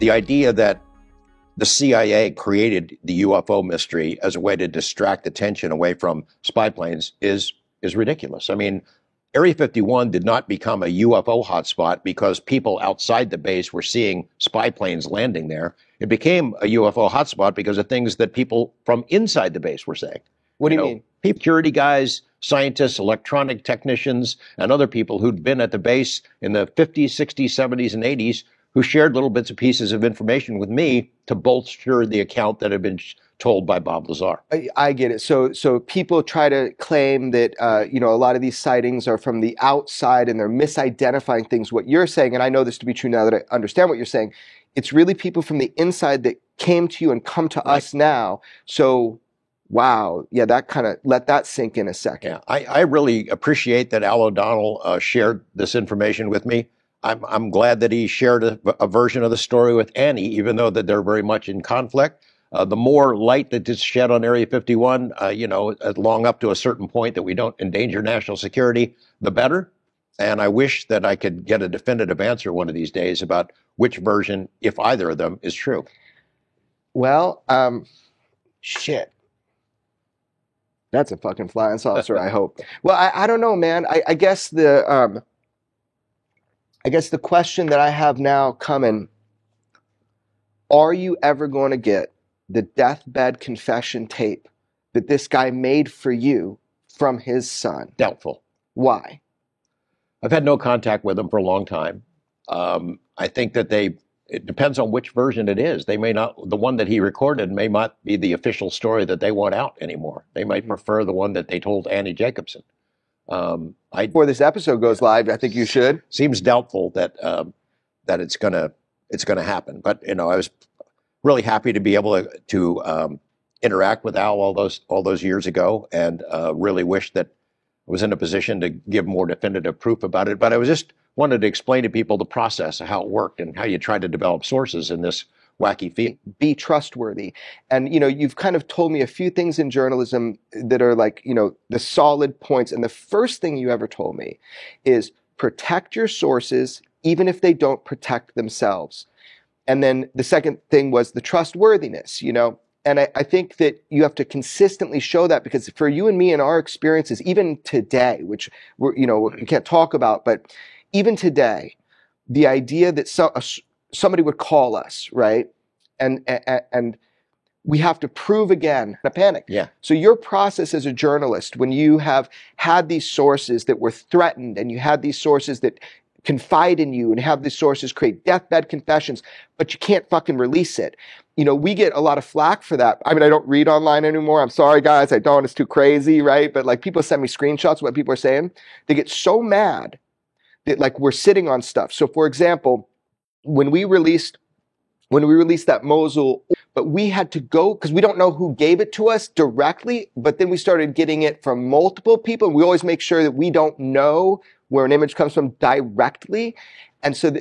The idea that the CIA created the UFO mystery as a way to distract attention away from spy planes is ridiculous. I mean, Area 51 did not become a UFO hotspot because people outside the base were seeing spy planes landing there. It became a UFO hotspot because of things that people from inside the base were saying. What do you mean? Security guys, scientists, electronic technicians, and other people who'd been at the base in the 50s, 60s, 70s, and 80s who shared little bits and pieces of information with me to bolster the account that had been told by Bob Lazar. I get it. So people try to claim that, a lot of these sightings are from the outside and they're misidentifying things. What you're saying, and I know this to be true now that I understand what you're saying, it's really people from the inside that came to you and come to us now. So, wow. Yeah, that kind of, let that sink in a second. Yeah, I really appreciate that Al O'Donnell shared this information with me. I'm glad that he shared a version of the story with Annie, even though that they're very much in conflict. The more light that is shed on Area 51, long up to a certain point that we don't endanger national security, the better. And I wish that I could get a definitive answer one of these days about which version, if either of them, is true. Well, shit. That's a fucking flying saucer, I hope. Well, I don't know, man. I guess the question that I have now coming, are you ever going to get the deathbed confession tape that this guy made for you from his son? Doubtful. Why? I've had no contact with him for a long time. I think that it depends on which version it is. They may not, the one that he recorded may not be the official story that they want out anymore. They might prefer the one that they told Annie Jacobson. Before this episode goes live, I think you should. Seems doubtful that it's gonna happen. But I was really happy to be able to interact with Al all those years ago, and really wish that I was in a position to give more definitive proof about it. But I was just wanted to explain to people the process of how it worked and how you try to develop sources in this wacky field. Be trustworthy. And, you've kind of told me a few things in journalism that are like, the solid points. And the first thing you ever told me is protect your sources, even if they don't protect themselves. And then the second thing was the trustworthiness, And I think that you have to consistently show that, because for you and me and our experiences, even today, which we can't talk about, but even today, the idea that somebody would call us, right? And we have to prove again, a panic. Yeah. So your process as a journalist, when you have had these sources that were threatened and you had these sources that confide in you and have these sources create deathbed confessions, but you can't fucking release it. We get a lot of flack for that. I mean, I don't read online anymore. I'm sorry, guys. I don't. It's too crazy, right? But like, people send me screenshots of what people are saying. They get so mad that like we're sitting on stuff. So for example, when we released that Mosul, but we had to go, because we don't know who gave it to us directly, but then we started getting it from multiple people. We always make sure that we don't know where an image comes from directly. And so,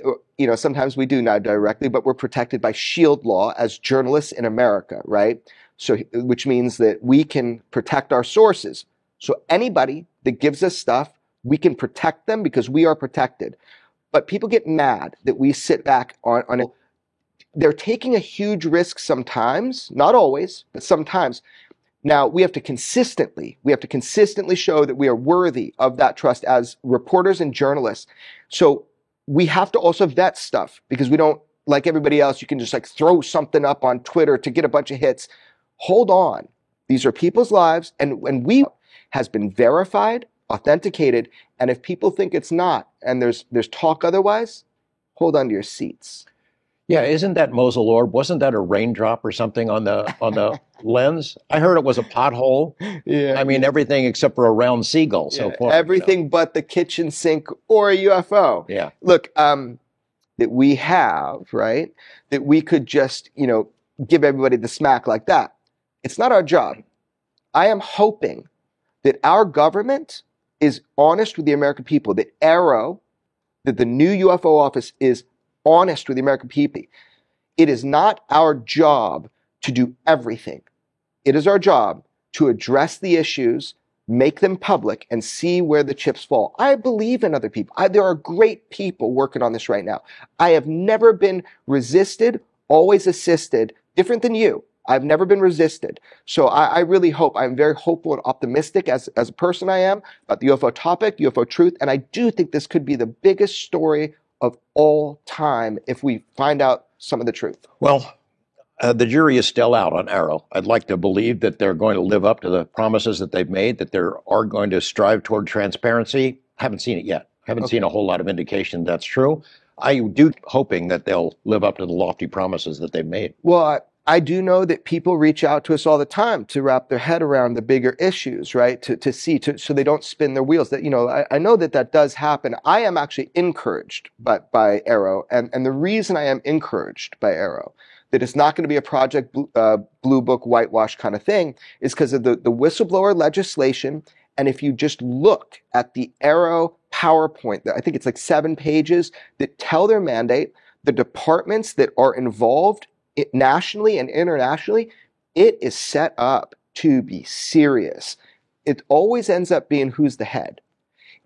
sometimes we do not directly, but we're protected by SHIELD law as journalists in America, right? So, which means that we can protect our sources. So anybody that gives us stuff, we can protect them because we are protected. But people get mad that we sit back on it. They're taking a huge risk sometimes, not always, but sometimes. Now, we have to consistently show that we are worthy of that trust as reporters and journalists. So we have to also vet stuff, because we don't, like everybody else, you can just like throw something up on Twitter to get a bunch of hits. Hold on. These are people's lives, and we has been verified, authenticated, and if people think it's not, and there's talk otherwise, hold on to your seats. Yeah, isn't that Mosul orb? Wasn't that a raindrop or something on the lens? I heard it was a pothole. Yeah. I mean, everything except for a round seagull so far. Everything but the kitchen sink or a UFO. Yeah. Look, that we have, right? That we could just, give everybody the smack like that. It's not our job. I am hoping that our government is honest with the American people, that the new UFO office is honest with the American people. It is not our job to do everything. It is our job to address the issues, make them public, and see where the chips fall. I believe in other people. There are great people working on this right now. I have never been resisted always assisted, different than you. I've never been resisted. So I really hope, I'm very hopeful and optimistic as a person I am about the UFO topic, UFO truth. And I do think this could be the biggest story of all time if we find out some of the truth. Well, the jury is still out on AARO. I'd like to believe that they're going to live up to the promises that they've made, that they are going to strive toward transparency. Haven't seen it yet. Haven't seen a whole lot of indication that's true. I do hoping that they'll live up to the lofty promises that they've made. Well, I do know that people reach out to us all the time to wrap their head around the bigger issues, right? To see, so they don't spin their wheels. That, you know, I know that does happen. I am actually encouraged by AARO, and the reason I am encouraged by AARO that it's not going to be a Project Blue Book whitewash kind of thing is because of the whistleblower legislation. And if you just look at the AARO PowerPoint, I think it's like 7 pages that tell their mandate, the departments that are involved nationally and internationally, it is set up to be serious. It always ends up being who's the head.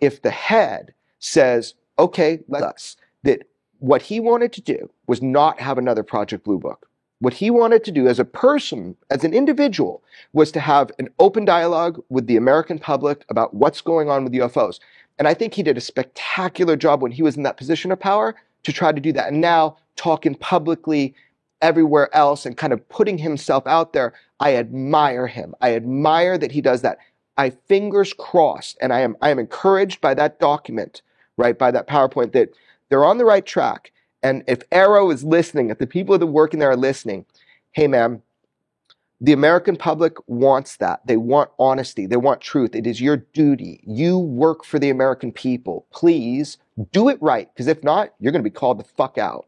If the head says, okay, let's, that what he wanted to do was not have another Project Blue Book. What he wanted to do as a person, as an individual, was to have an open dialogue with the American public about what's going on with UFOs. And I think he did a spectacular job when he was in that position of power to try to do that. And now talking publicly everywhere else and kind of putting himself out there, I admire him. I admire that he does that. I fingers crossed, and I am encouraged by that document, right, by that PowerPoint, that they're on the right track. And if AARO is listening, if the people that work in there are listening, hey, man, the American public wants that. They want honesty. They want truth. It is your duty. You work for the American people. Please do it right, because if not, you're going to be called the fuck out.